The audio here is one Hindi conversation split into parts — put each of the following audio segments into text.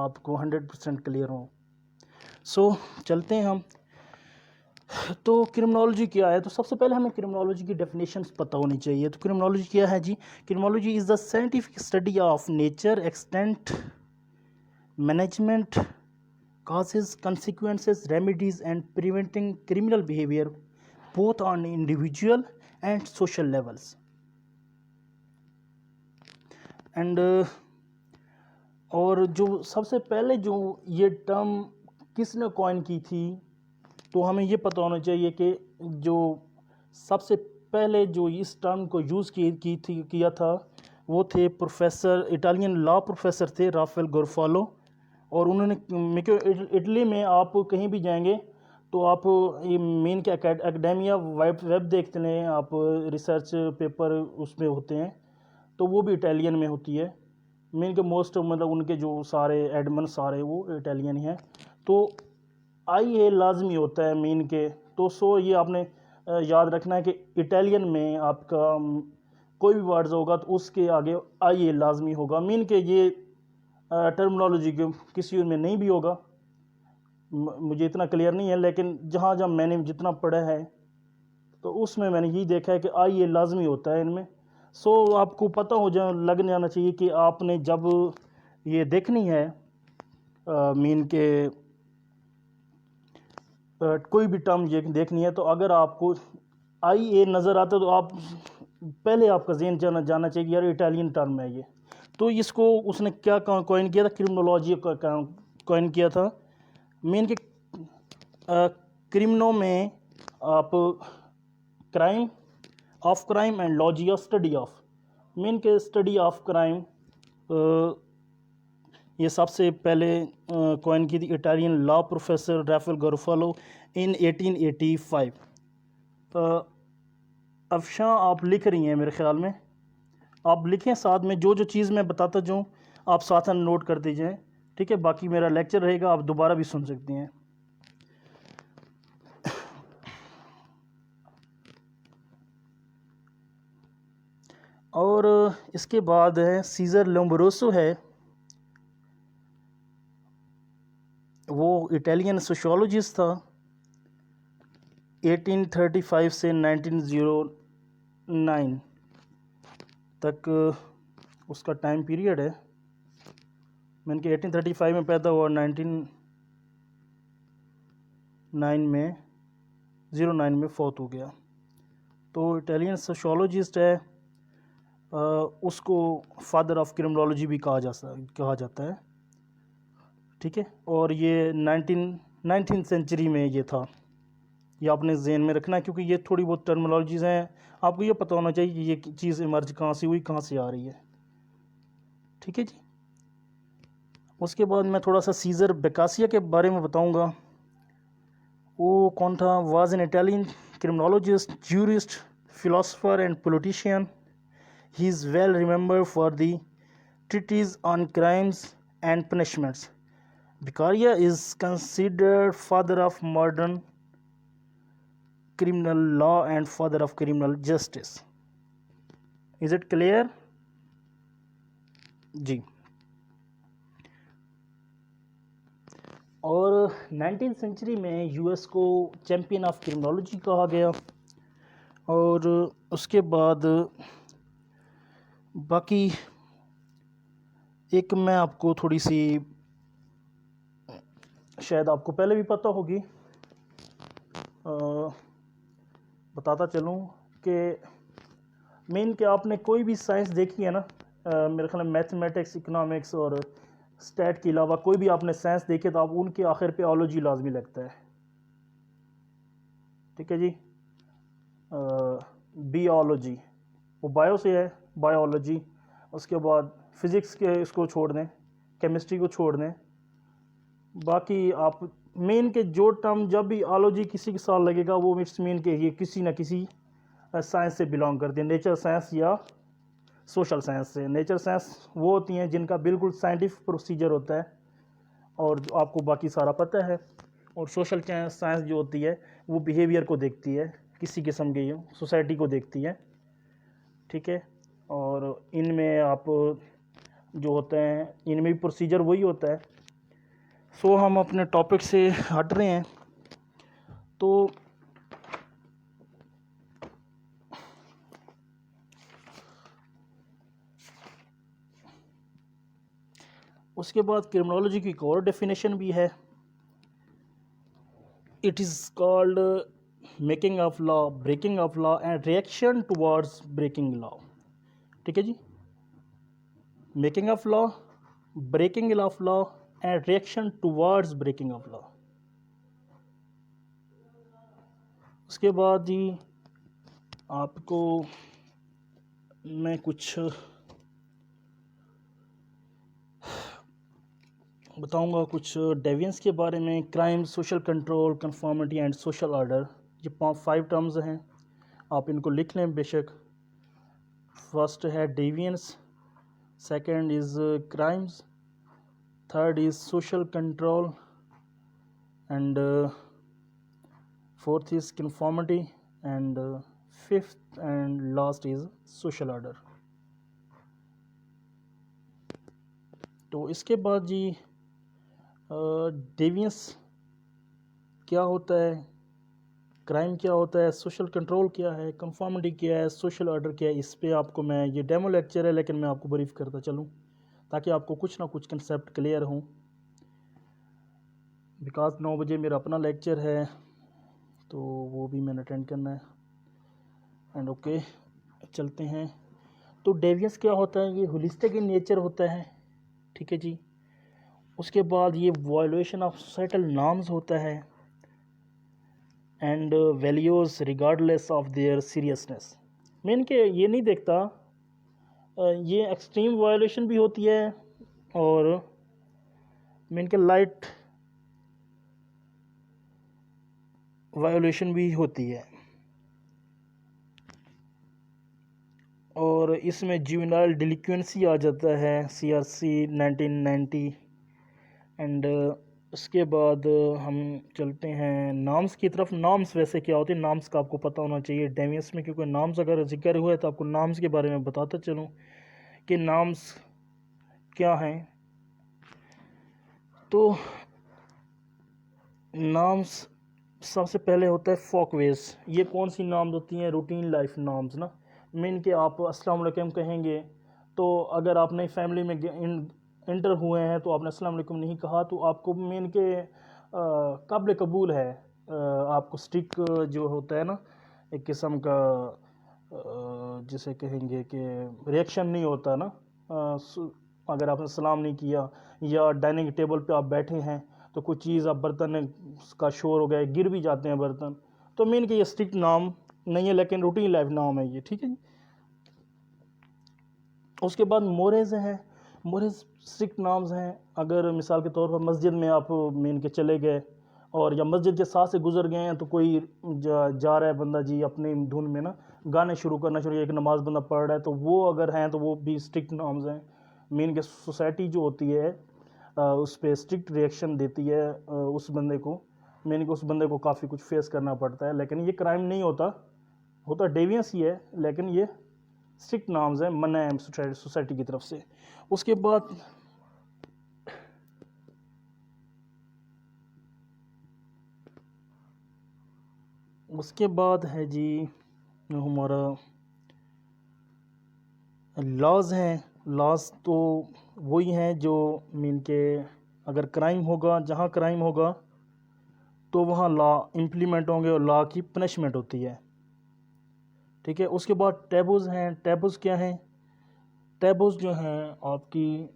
आपको 100% क्लियर हो। सो चलते हैं हम। तो क्रिमिनोलॉजी क्या है? तो सबसे पहले हमें क्रिमिनोलॉजी की डेफिनेशंस पता होनी चाहिए। तो क्रिमिनोलॉजी क्या है जी? Criminology is the scientific study of nature, extent, management, causes, consequences, remedies, and preventing criminal behavior both on individual and social levels. And और जो सबसे पहले जो ये टर्म किसने कॉइन की थी, तो हमें ये पता होना चाहिए कि जो सबसे पहले जो इस टर्म को यूज़ किया था वो थे प्रोफेसर, इटालियन लॉ प्रोफेसर थे राफेल गोरफालो। और उन्होंने इटली में आप कहीं भी जाएंगे तो आप ये मेन के एकेडेमिया वेब देखते हैं आप, रिसर्च पेपर उसमें होते हैं, तो वो भी इटालियन में होती है। मेन के मोस्ट मतलब उनके जो सारे एडमन सारे वो इटालियन हैं। तो IA लाजमी होता है मेन के। तो सो ये आपने याद रखना है कि इटालियन में आपका कोई भी वर्ड्स होगा तो उसके आगे IA लाजमी होगा। मेन के ये टर्मिनोलॉजी किसी में नहीं भी होगा, मुझे इतना क्लियर नहीं है, लेकिन जहाँ जहाँ मैंने जितना पढ़ा है तो उसमें मैंने यही देखा है कि IA लाजमी होता है इनमें। सो आपको पता हो लग जाना चाहिए कि आपने जब ये देखनी है मीन के कोई भी टर्म ये देखनी है, तो अगर आपको IA नज़र आता है तो आप पहले आपका ज़हन जाना चाहिए कि यार इटालियन टर्म है ये। तो इसको उसने क्या कॉइन किया था? क्रिमिनोलॉजी का कॉइन किया था। मेन के क्रिमिनो में आप crime, of crime and logy of study of. Main के स्टडी ऑफ क्राइम ये सबसे पहले कॉइन की थी इटालियन लॉ प्रोफेसर राफेल गोरफालो इन 1885। अफशा आप लिख रही हैं मेरे ख़्याल में, आप लिखें साथ में जो जो चीज़ मैं बताता जाऊँ आप साथ में नोट कर दीजिए, ठीक है? बाकी मेरा लेक्चर रहेगा, आप दोबारा भी सुन सकती हैं। और इसके बाद है सीज़र लोम्ब्रोसो है, वो इटालियन सोशियोलॉजिस्ट था। 1835 से 1909 तक उसका टाइम पीरियड है। मैंने कि 1835 में पैदा हुआ, 1909 में फौत हो गया। तो इटालियन सोशियोलॉजिस्ट है, उसको फादर ऑफ क्रिमिनोलॉजी भी कहा जाता है, ठीक है? और ये 19th सेंचुरी में ये था। ये आपने ज़हन में रखना है क्योंकि ये थोड़ी बहुत टर्मिनोलॉजीज़ हैं, आपको ये पता होना चाहिए कि ये चीज़ इमर्ज कहाँ से हुई, कहाँ से आ रही है, ठीक है जी? उसके बाद मैं थोड़ा सा सीज़र बेकासिया के बारे में बताऊंगा। वो कौन था? Was an Italian criminologist, jurist, philosopher and politician. He is well remembered for the treatise on crimes and punishments. Beccaria is considered father of modern criminal law and father of criminal justice. Is it clear? जी। और 19th सेंचुरी में US को चैम्पियन ऑफ क्रिमिनोलॉजी कहा गया। और उसके बाद बाकी एक मैं आपको थोड़ी सी, शायद आपको पहले भी पता होगी, बताता चलूँ कि मेन के आपने कोई भी साइंस देखी है ना, मेरे ख्याल में मैथमेटिक्स, इकोनॉमिक्स और स्टैट के अलावा कोई भी आपने साइंस देखे तो आप उनके आखिर पे ऑलॉजी लाजमी लगता है, ठीक है जी? बियोलॉजी वो बायो से है, बायोलॉजी। उसके बाद फिज़िक्स के इसको छोड़ दें, केमिस्ट्री को छोड़ दें, बाकी आप मेन के जो टर्म जब भी ऑलॉजी किसी के साथ लगेगा वो इट्स मीन के ये किसी न किसी साइंस से बिलोंग करते हैं, नेचर साइंस या सोशल साइंस से। नेचर साइंस वो होती हैं जिनका बिल्कुल साइंटिफिक प्रोसीजर होता है और आपको बाकी सारा पता है। और सोशल साइंस जो होती है वो बिहेवियर को देखती है, किसी किस्म की सोसाइटी को देखती है, ठीक है? और इनमें आप जो होते हैं इनमें भी प्रोसीजर वही होता है, सो हम अपने टॉपिक से हट रहे हैं। तो उसके बाद क्रिमिनोलॉजी की एक और डेफिनेशन भी है। It is called making of law, breaking of law and reaction towards breaking law. ठीक है जी, making of law, breaking of law and reaction towards breaking of law. उसके बाद जी आपको मैं कुछ बताऊंगा, कुछ डेविएंस के बारे में। Crime, social control, conformity and social order, ये 5 टर्म्स हैं, आप इनको लिख लें बेशक। फर्स्ट है deviance, second is crimes, third is social control and fourth is conformity and fifth and last is social order. तो इसके बाद जी डेविएंस क्या होता है, क्राइम क्या होता है, सोशल कंट्रोल क्या है, कंफर्मिटी क्या है, सोशल ऑर्डर क्या है, इस पे आपको मैं, ये डेमो लेक्चर है लेकिन मैं आपको ब्रीफ करता चलूँ ताकि आपको कुछ ना कुछ कंसेप्ट क्लियर हों। बिकॉज 9 बजे मेरा अपना लेक्चर है तो वो भी मैंने अटेंड करना है। एंड ओके, चलते हैं। तो डेविएंस क्या होता है, ये होलिस्टिक इन नेचर होता है। ठीक है जी। उसके बाद ये वायलेशन ऑफ सोसाइटल नॉर्म्स होता है and values regardless of their seriousness. मैं इनके ये नहीं देखता, ये एक्सट्रीम वायलेशन भी होती है और मैं इनके लाइट वायलेशन भी होती है। और इसमें जुवेनाइल डिलिक्वेंसी आ जाता है, CRC 1990। एंड उसके बाद हम चलते हैं नॉर्म्स की तरफ। नॉर्म्स वैसे क्या होते हैं, नॉर्म्स का आपको पता होना चाहिए डेविएंस में, क्योंकि नॉर्म्स अगर जिक्र हुआ है तो आपको नॉर्म्स के बारे में बताता चलूँ कि नॉर्म्स क्या हैं। तो नॉर्म्स सबसे पहले होता है फोकवेज। ये कौन सी नॉर्म्स होती हैं, रूटीन लाइफ नॉर्म्स ना। मीन के आप अस्सलाम वालेकुम कहेंगे तो अगर आप नई फैमिली में इंटर हुए हैं तो आपने अस्सलाम वालेकुम नहीं कहा तो आपको मीन के काबिल कबूल है, आपको स्टिक जो होता है ना, एक किस्म का जिसे कहेंगे कि रिएक्शन नहीं होता ना। अगर आपने सलाम नहीं किया या डाइनिंग टेबल पे आप बैठे हैं तो कुछ चीज़, आप बर्तन का शोर हो गया, गिर भी जाते हैं बर्तन, तो मीन कि ये स्ट्रिक्ट नाम नहीं है लेकिन रूटीन लाइफ नाम है ये। ठीक है जी। उसके बाद मोरेज हैं, मोरेज स्ट्रिक्ट नाम्स हैं। अगर मिसाल के तौर पर मस्जिद में आप मीन के चले गए और या मस्जिद के साथ से गुजर गए हैं तो कोई जा रहा है बंदा जी अपनी धुन में ना गाने शुरू करना शुरू, एक नमाज बंदा पढ़ रहा है, तो वो अगर हैं तो वो भी स्ट्रिक्ट नॉर्म्स हैं। मीन के सोसाइटी जो होती है उस पर स्ट्रिक्ट रिएक्शन देती है उस बंदे को। मीन के उस बंदे को काफ़ी कुछ फेस करना पड़ता है, लेकिन ये क्राइम नहीं होता, होता डेवियंस ही है, लेकिन ये स्ट्रिक्ट नॉर्म्स हैं, मना है सोसाइटी की तरफ से। उसके बाद है जी हमारा लॉज हैं। लॉज तो वही हैं जो मीन के अगर क्राइम होगा, जहाँ क्राइम होगा तो वहाँ लॉ इम्प्लीमेंट होंगे और लॉ की पनिशमेंट होती है। ठीक है। उसके बाद टैबूज हैं। टैबूज क्या हैं, टैबूज जो हैं आपकी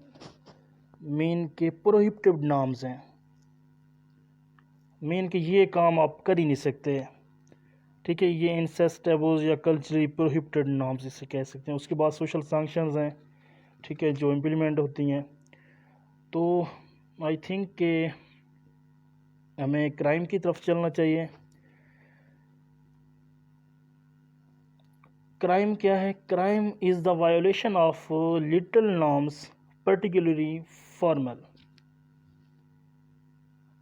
मीन के प्रोहिबिटेड नॉर्म्स हैं। मीन कि ये काम आप कर ही नहीं सकते। ठीक है, ये इंसेस्ट टैबूज या कल्चरली प्रोहिबिटेड नॉर्म्स इसे कह सकते हैं। उसके बाद सोशल सैंक्शंस हैं, ठीक है, जो इम्प्लीमेंट होती हैं। तो आई थिंक कि हमें क्राइम की तरफ चलना चाहिए। क्राइम क्या है, crime is the violation of little norms particularly formal.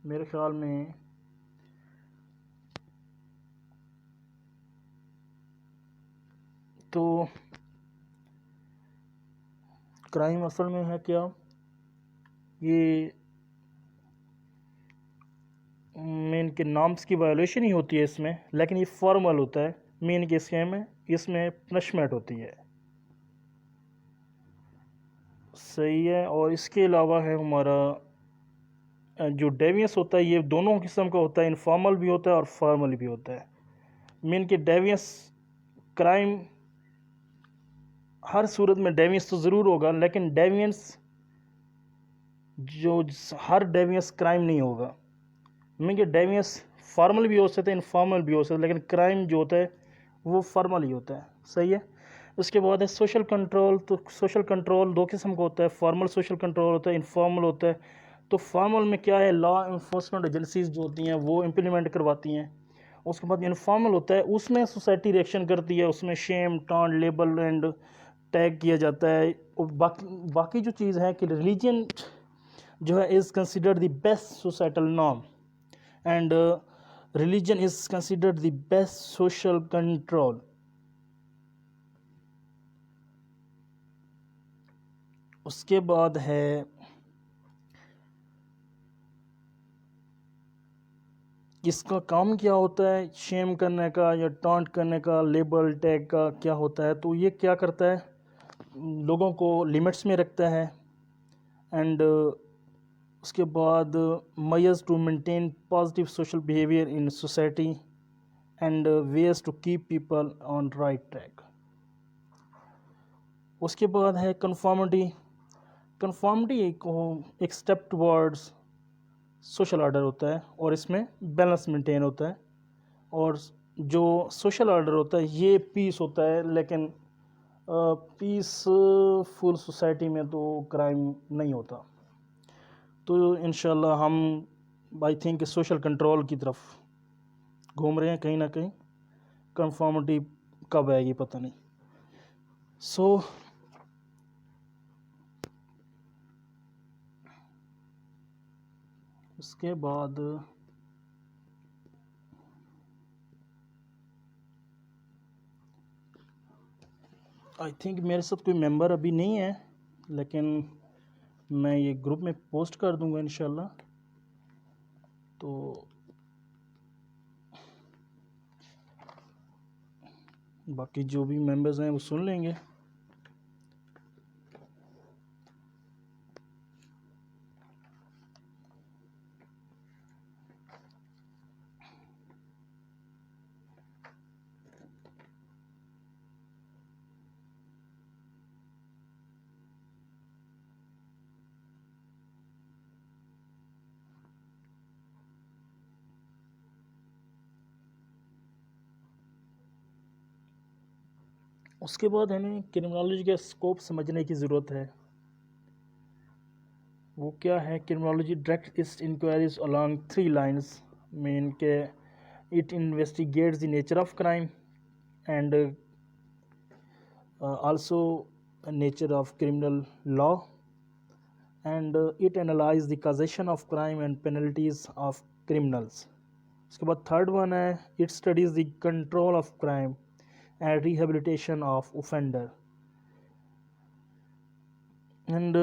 मेरे ख्याल में तो क्राइम असल में है क्या, ये मीन के नॉर्म्स की वायोलेशन ही होती है इसमें, लेकिन ये फॉर्मल होता है। मीन के स्केम में इसमें पनिशमेंट होती है। सही है। और इसके अलावा है हमारा जो डेवियंस होता है, ये दोनों किस्म का होता है, इनफॉर्मल भी होता है और फॉर्मल भी होता है। मीन के डेवियंस क्राइम, हर सूरत में डेवियंस तो ज़रूर होगा, लेकिन डेवियंस जो हर डेवियंस क्राइम नहीं होगा। मीन के डेवियंस फॉर्मल भी हो सकते हैं, इनफॉर्मल भी हो सकते हैं, लेकिन क्राइम जो होता है वो फॉर्मल ही होता है। सही है। उसके बाद है सोशल कंट्रोल। तो सोशल कंट्रोल दो किस्म का होता है, फॉर्मल सोशल कंट्रोल होता है, इनफॉर्मल होता है। तो फॉर्मल में क्या है, लॉ इन्फोर्समेंट एजेंसीज जो होती हैं वो इम्प्लीमेंट करवाती हैं। उसके बाद इनफॉर्मल होता है, उसमें सोसाइटी रिएक्शन करती है, उसमें shame, taunt, label and tag किया जाता है। और बाकी जो चीज़ है कि रिलीजन जो है is considered the best societal norm and religion is considered the best social control. उसके बाद है इसका काम क्या होता है, शेम करने का या टॉन्ट करने का, लेबल टैग का क्या होता है। तो ये क्या करता है, लोगों को लिमिट्स में रखता है। एंड उसके बाद measures to maintain positive social behaviour in society and ways to keep people on right track. उसके बाद है कन्फॉर्मिटी। कन्फॉर्मिटी एक स्टेप टुवर्ड्स सोशल ऑर्डर होता है और इसमें बैलेंस मेंटेन होता है। और जो सोशल ऑर्डर होता है ये पीस होता है, लेकिन पीसफुल सोसाइटी में तो क्राइम नहीं होता। तो इंशाल्लाह हम आई थिंक सोशल कंट्रोल की तरफ घूम रहे हैं कहीं ना कहीं। कंफॉर्मिटी कब आएगी पता नहीं। सो उसके बाद आई थिंक मेरे साथ कोई मेंबर अभी नहीं है, लेकिन मैं ये ग्रुप में पोस्ट कर दूंगा इंशाल्लाह। तो बाकी जो भी मेंबर्स हैं वो सुन लेंगे। उसके बाद हमें क्रिमिनोलॉजी का स्कोप समझने की ज़रूरत है। वो क्या है, criminology direct its inquiries along 3 lines. Mean के it investigates the nature of crime and also nature of criminal law and it analyse the causation of crime and penalties of criminals. उसके बाद थर्ड वन है it studies the control of crime and rehabilitation of offender. And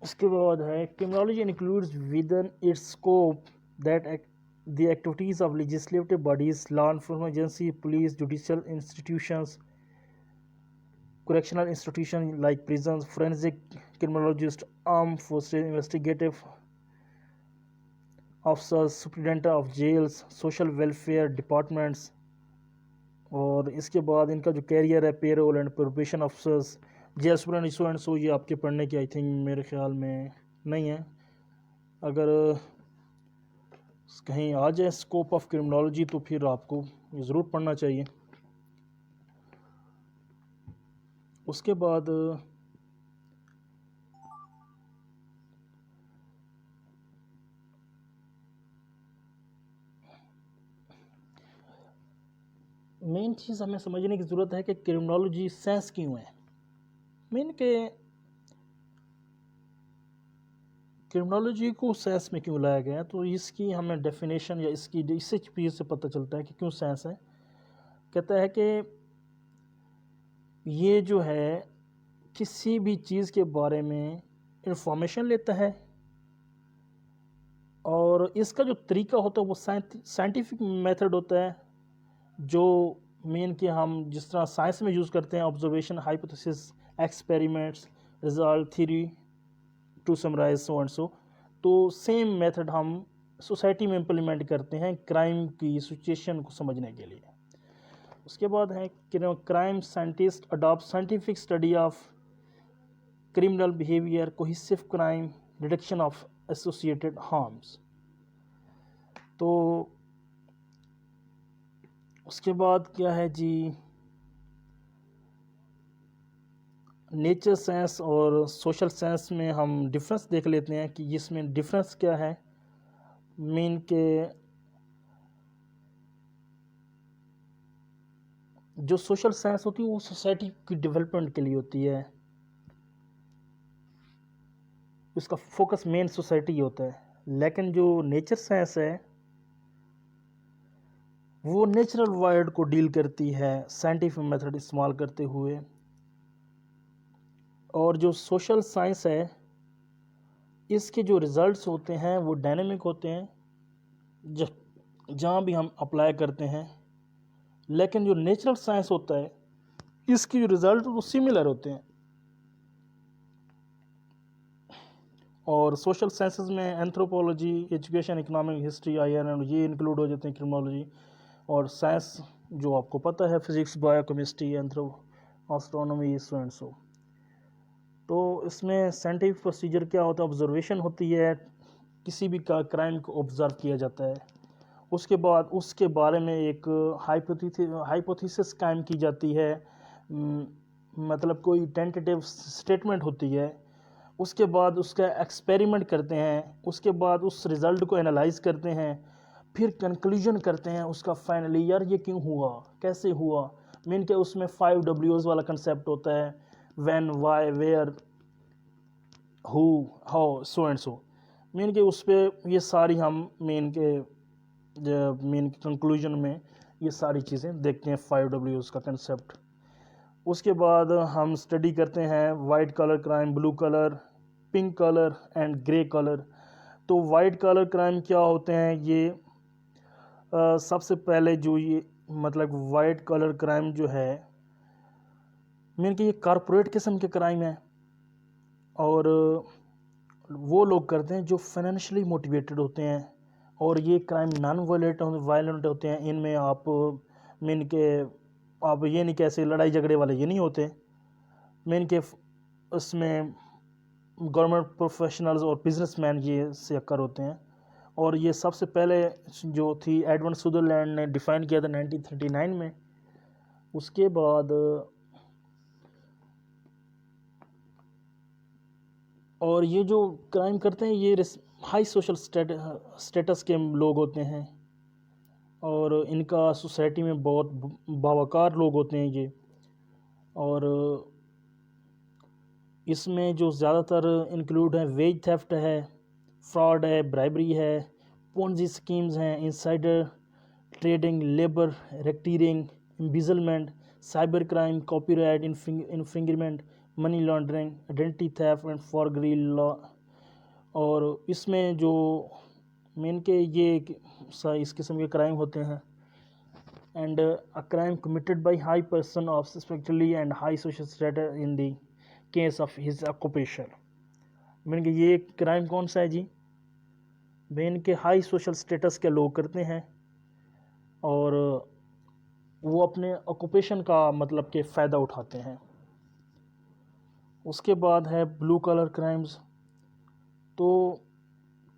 उसके बाद है criminology includes within its scope that the activities of legislative bodies, law enforcement agency, police, judicial institutions, correctional institutions like prisons, forensic criminologists, armed forces, investigative officers, superintendent of jails, social welfare departments। और इसके बाद इनका जो कैरियर है, parole and probation officers, jail superintendent, so and so, ये आपके पढ़ने की आई थिंक मेरे ख्याल में नहीं है। अगर कहीं आ जाए स्कोप ऑफ क्रिमिनोलॉजी तो फिर आपको ये ज़रूर पढ़ना चाहिए। उसके बाद मेन चीज़ हमें समझने की ज़रूरत है कि क्रिमिनोलॉजी सेंस क्यों है। मेन के क्रिमिनोलॉजी को सेंस में क्यों लाया गया, तो इसकी हमें डेफिनेशन या इसकी इससे चीज़ से पता चलता है कि क्यों सेंस है। कहता है कि ये जो है किसी भी चीज़ के बारे में इंफॉर्मेशन लेता है और इसका जो तरीका होता है वो साइंटिफिक मेथड होता है, जो मेन कि हम जिस तरह साइंस में यूज़ करते हैं, observation, hypothesis, experiments, result, theory, to summarise so and so. तो सेम मेथड हम सोसाइटी में इम्प्लीमेंट करते हैं क्राइम की सिचुएशन को समझने के लिए। उसके बाद है crime scientist adopt scientific study of criminal behaviour, cohesive crime, reduction of associated harms. तो उसके बाद क्या है जी, नेचर साइंस और सोशल साइंस में हम डिफरेंस देख लेते हैं कि इसमें डिफरेंस क्या है। मेन के जो सोशल साइंस होती है वो सोसाइटी की डेवलपमेंट के लिए होती है, उसका फोकस मेन सोसाइटी होता है। लेकिन जो नेचर साइंस है वो नेचुरल वर्ल्ड को डील करती है साइंटिफिक मेथड इस्तेमाल करते हुए। और जो सोशल साइंस है इसके जो रिजल्ट्स होते हैं वो डायनेमिक होते हैं, जहाँ भी हम अप्लाई करते हैं। लेकिन जो नेचुरल साइंस होता है इसकी जो रिजल्ट वो सिमिलर होते हैं। और सोशल साइंसेस में anthropology, education, economic, history, IR ये इंक्लूड हो जाते हैं, क्रिमिनोलॉजी। और साइंस जो आपको पता है, physics, biochemistry, astronomy, so and so. तो इसमें साइंटिफिक प्रोसीजर क्या होता है, ऑब्जर्वेशन होती है, किसी भी क्राइम को ऑब्जर्व किया जाता है, उसके बाद उसके बारे में एक हाइपोथेसिस कायम की जाती है, मतलब कोई टेंटेटिव स्टेटमेंट होती है। उसके बाद उसका एक्सपेरिमेंट करते हैं, उसके बाद उस रिज़ल्ट को एनालाइज करते हैं, फिर कंक्लूजन करते हैं उसका फाइनली, यार ये क्यों हुआ, कैसे हुआ। मेन के उसमें 5 Ws वाला कंसेप्ट होता है, when, why, where, who, how, so and so. Men के उस पर ये सारी हम मेन कंक्लूजन में ये सारी चीज़ें देखते हैं, 5 Ws का कंसेप्ट। उसके बाद हम स्टडी करते हैं white colour crime, blue colour, pink colour and grey colour. तो वाइट कलर क्राइम क्या होते हैं, ये सबसे पहले जो ये मतलब वाइट कलर क्राइम जो है मीन कि ये कॉरपोरेट किस्म के क्राइम है। और वो लोग करते हैं जो फाइनेंशियली मोटिवेटेड होते हैं। और ये क्राइम नॉन वायलेंट होते हैं। इनमें आप मीन के आप ये नहीं कैसे लड़ाई झगड़े वाले ये नहीं होते। मीन के उसमें गवर्नमेंट प्रोफेशनल्स और बिजनेसमैन ये से अक्कर होते हैं। और ये सबसे पहले जो थी एडवर्ड सुदरलैंड ने डिफ़ाइन किया था 1939 में। उसके बाद और ये जो क्राइम करते हैं ये हाई सोशल स्टेटस के लोग होते हैं और इनका सोसाइटी में बहुत बावकार लोग होते हैं ये। और इसमें जो ज़्यादातर इंक्लूड है वेज थेफ्ट है, फ्रॉड है, ब्राइबरी है, पोंजी स्कीम्स हैं, insider trading, labour racketeering, embezzlement, cyber crime, copyright infringement, money laundering, identity theft and forgery law. और इसमें जो मेन के ये इस किस्म के क्राइम होते हैं। And a crime committed by high person of respectability and high social status in the case of his occupation. Mean के ये क्राइम कौन सा है जी, मेन के हाई सोशल स्टेटस के लोग करते हैं और वो अपने ऑक्यूपेशन का मतलब के फ़ायदा उठाते हैं। उसके बाद है ब्लू कलर क्राइम्स। तो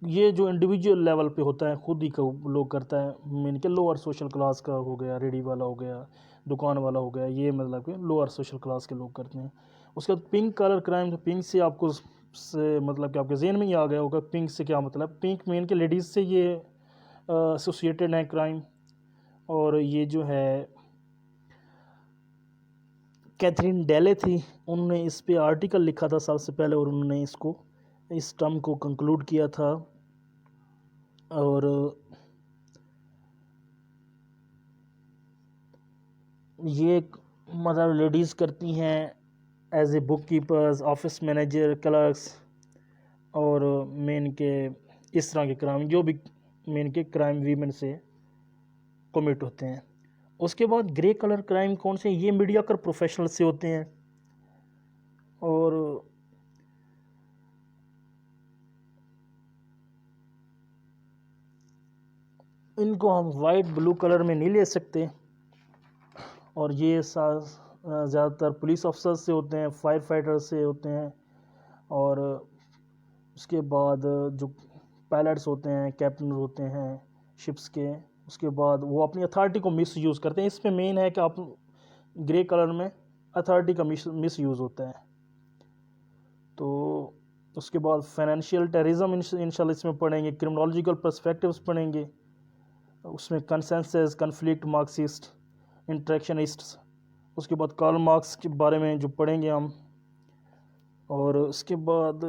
ये जो इंडिविजुअल लेवल पे होता है, खुद ही का लोग करता है। मीन के लोअर सोशल क्लास का हो गया, रेडी वाला हो गया, दुकान वाला हो गया, ये मतलब कि लोअर सोशल क्लास के लोग करते हैं। उसके बाद पिंक कलर क्राइम। पिंक से आपको से मतलब कि आपके जेहन में ही आ गया होगा पिंक से क्या मतलब। पिंक मेन के लेडीज़ से ये एसोसिएटेड है क्राइम। और ये जो है कैथरीन डेले थी, उन्होंने इस पे आर्टिकल लिखा था सबसे पहले और उन्होंने इस टर्म को कंक्लूड किया था। और ये मतलब लेडीज़ करती हैं as a book keepers, office manager, clerks और मेन के इस तरह के क्राइम जो भी मेन के क्राइम वीमेन से कमिट होते हैं। उसके बाद ग्रे कलर क्राइम कौन से, ये मीडियाकर प्रोफेशनल से होते हैं और इनको हम वाइट ब्लू कलर में नहीं ले सकते। और ये ज़्यादातर पुलिस अफसर से होते हैं, फायर फाइटर से होते हैं। और उसके बाद जो पायलट्स होते हैं, कैप्टन होते हैं शिप्स के, उसके बाद वो अपनी अथॉरिटी को मिस यूज़ करते हैं। इसमें मेन है कि आप ग्रे कलर में अथॉरिटी का मिस यूज़ होता है। तो उसके बाद फाइनेंशियल टेररिज्म इंशाल्लाह इसमें पढ़ेंगे, क्रिमिनोलॉजिकल पर्सपेक्टिव्स पढ़ेंगे, उसमें कंसेंसस, कन्फ्लिक्ट, मार्क्सिस्ट, इंटरेक्शनिस्ट्स, उसके बाद कार्ल मार्क्स के बारे में जो पढ़ेंगे हम। और उसके बाद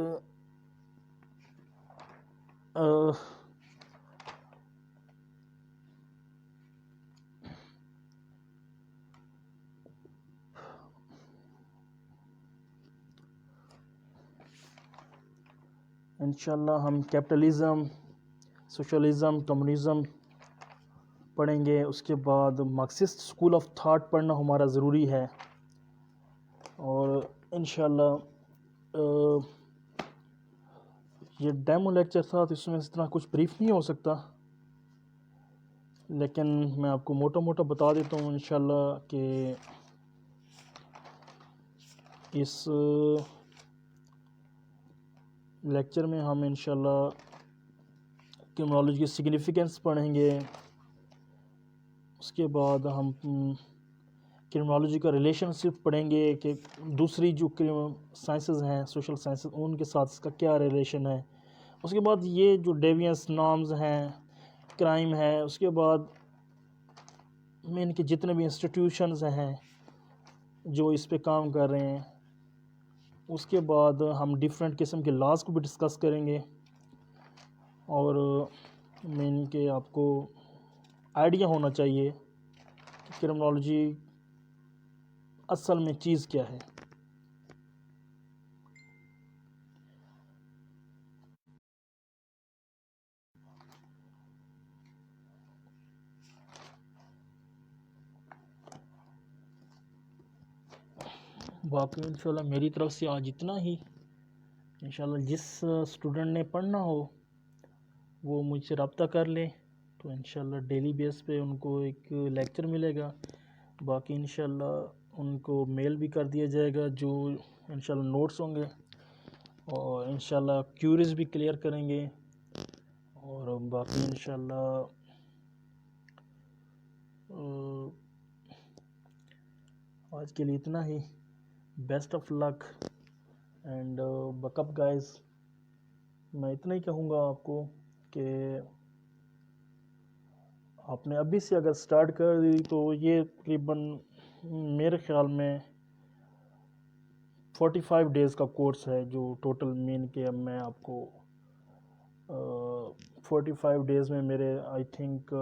इंशाल्लाह हम कैपिटलिज़म, सोशलिज़म, कम्युनिज़म पढ़ेंगे। उसके बाद मार्क्सिस्ट स्कूल ऑफ थॉट पढ़ना हमारा ज़रूरी है। और इंशाल्लाह ये डेमो लेक्चर था तो इसमें इस तरह कुछ ब्रीफ नहीं हो सकता, लेकिन मैं आपको मोटा मोटा बता देता हूँ इंशाल्लाह कि इस लेक्चर में हम इंशाल्लाह क्रिमिनोलॉजी की सिग्निफिकेंस पढ़ेंगे। उसके बाद हम क्रिमिनोलॉजी का रिलेशनशिप पढ़ेंगे कि दूसरी जो साइंसेस हैं, सोशल साइंसेस, उनके साथ इसका क्या रिलेशन है। उसके बाद ये जो डेवियंस नॉर्म्स हैं, क्राइम है, उसके बाद मेन के जितने भी इंस्टीट्यूशंस हैं जो इस पे काम कर रहे हैं। उसके बाद हम डिफरेंट किस्म के लॉज को भी डिस्कस करेंगे। और मेन के आपको आइडिया होना चाहिए कि क्रिमिनोलॉजी असल में चीज़ क्या है। बाकी इंशाल्लाह मेरी तरफ से आज इतना ही। इंशाल्लाह जिस स्टूडेंट ने पढ़ना हो वो मुझसे रब्ता कर ले, तो इंशाल्लाह डेली बेस पे उनको एक लेक्चर मिलेगा। बाकी इंशाल्लाह उनको मेल भी कर दिया जाएगा जो इंशाल्लाह नोट्स होंगे, और इंशाल्लाह क्यूरीज भी क्लियर करेंगे। और बाकी इंशाल्लाह आज के लिए इतना ही। Best of luck and buck up guys. मैं इतना ही कहूँगा आपको कि आपने अभी से अगर स्टार्ट कर दी तो ये तकरीबन मेरे ख्याल में 45 डेज़ का कोर्स है जो टोटल मेन के। अब मैं आपको 45 डेज़ में मेरे आई थिंक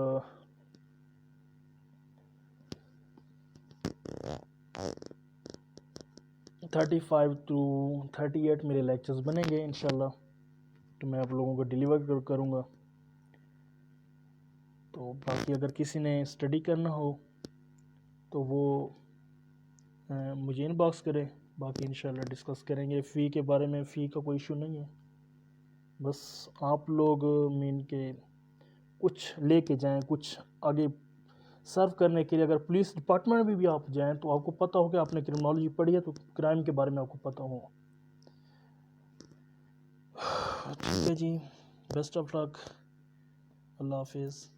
35 to 38 मेरे लेक्चर्स बनेंगे इंशाल्लाह, तो मैं आप लोगों को डिलीवर करूँगा। तो बाकी अगर किसी ने स्टडी करना हो तो वो मुझे इनबॉक्स करे। बाकी इंशाल्लाह डिस्कस करेंगे। फ़ी के बारे में, फ़ी का कोई इशू नहीं है, बस आप लोग मीन के कुछ लेके जाएं, कुछ आगे सर्व करने के लिए। अगर पुलिस डिपार्टमेंट में भी आप जाएं तो आपको पता हो कि आपने क्रिमिनोलॉजी पढ़ी है, तो क्राइम के बारे में आपको पता हो। ठीक है जी, बेस्ट ऑफ लक, अल्लाह हाफिज़।